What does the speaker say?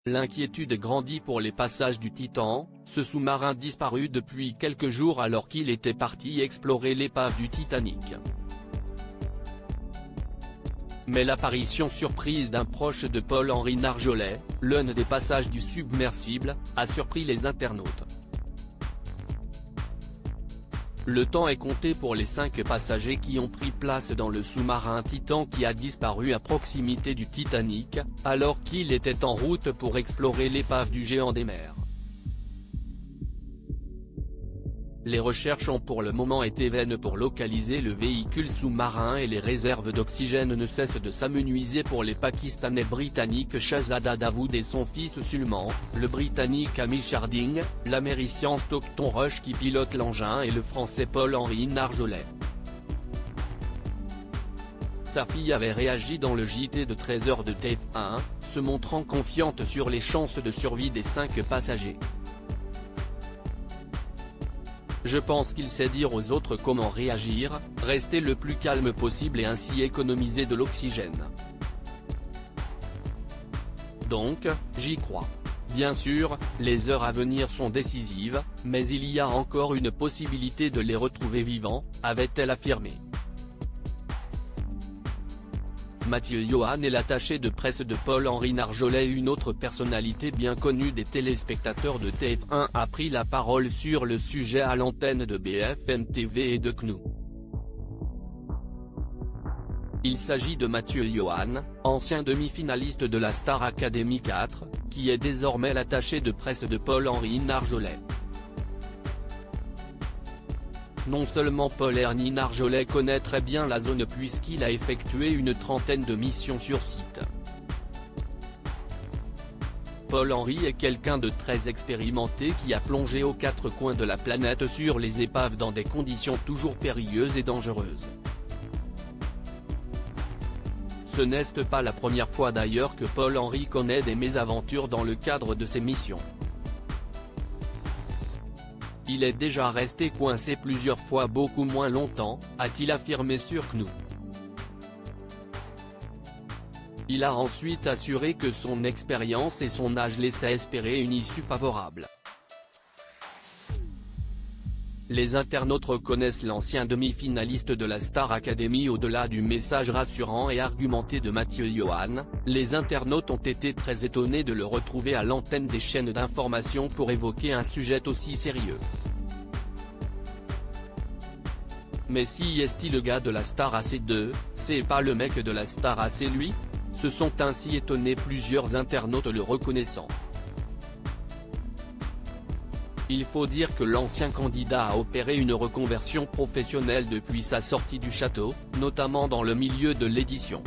L'inquiétude grandit pour les passages du Titan, ce sous-marin disparu depuis quelques jours alors qu'il était parti explorer l'épave du Titanic. Mais l'apparition surprise d'un proche de Paul-Henri Nargeolet, l'un des passages du submersible, a surpris les internautes. Le temps est compté pour les 5 passagers qui ont pris place dans le sous-marin Titan qui a disparu à proximité du Titanic, alors qu'il était en route pour explorer l'épave du géant des mers. Les recherches ont pour le moment été vaines pour localiser le véhicule sous-marin et les réserves d'oxygène ne cessent de s'amenuiser pour les Pakistanais britanniques Shahzada Dawood et son fils Sulman, le Britannique Hamish Harding, l'Américien Stockton Rush qui pilote l'engin et le Français Paul-Henri Nargeolet. Sa fille avait réagi dans le JT de 13h de TF1, se montrant confiante sur les chances de survie des 5 passagers. Je pense qu'il sait dire aux autres comment réagir, rester le plus calme possible et ainsi économiser de l'oxygène. Donc, j'y crois. Bien sûr, les heures à venir sont décisives, mais il y a encore une possibilité de les retrouver vivants, avait-elle affirmé. Mathieu Johan est l'attaché de presse de Paul-Henri Nargeolet. Une autre personnalité bien connue des téléspectateurs de TF1 a pris la parole sur le sujet à l'antenne de BFM TV et de CNU. Il s'agit de Mathieu Johan, ancien demi-finaliste de la Star Academy 4, qui est désormais l'attaché de presse de Paul-Henri Nargeolet. Non seulement Paul-Henri Nargeolet connaît très bien la zone puisqu'il a effectué une trentaine de missions sur site. Paul-Henri est quelqu'un de très expérimenté qui a plongé aux 4 coins de la planète sur les épaves dans des conditions toujours périlleuses et dangereuses. Ce n'est pas la première fois d'ailleurs que Paul-Henri connaît des mésaventures dans le cadre de ses missions. Il est déjà resté coincé plusieurs fois beaucoup moins longtemps, a-t-il affirmé sur CNU. Il a ensuite assuré que son expérience et son âge laissaient espérer une issue favorable. Les internautes reconnaissent l'ancien demi-finaliste de la Star Academy. Au-delà du message rassurant et argumenté de Mathieu Johan, les internautes ont été très étonnés de le retrouver à l'antenne des chaînes d'information pour évoquer un sujet aussi sérieux. Mais si est-il le gars de la Star AC2, c'est pas le mec de la Star AC lui ? Se sont ainsi étonnés plusieurs internautes le reconnaissant. Il faut dire que l'ancien candidat a opéré une reconversion professionnelle depuis sa sortie du château, notamment dans le milieu de l'édition.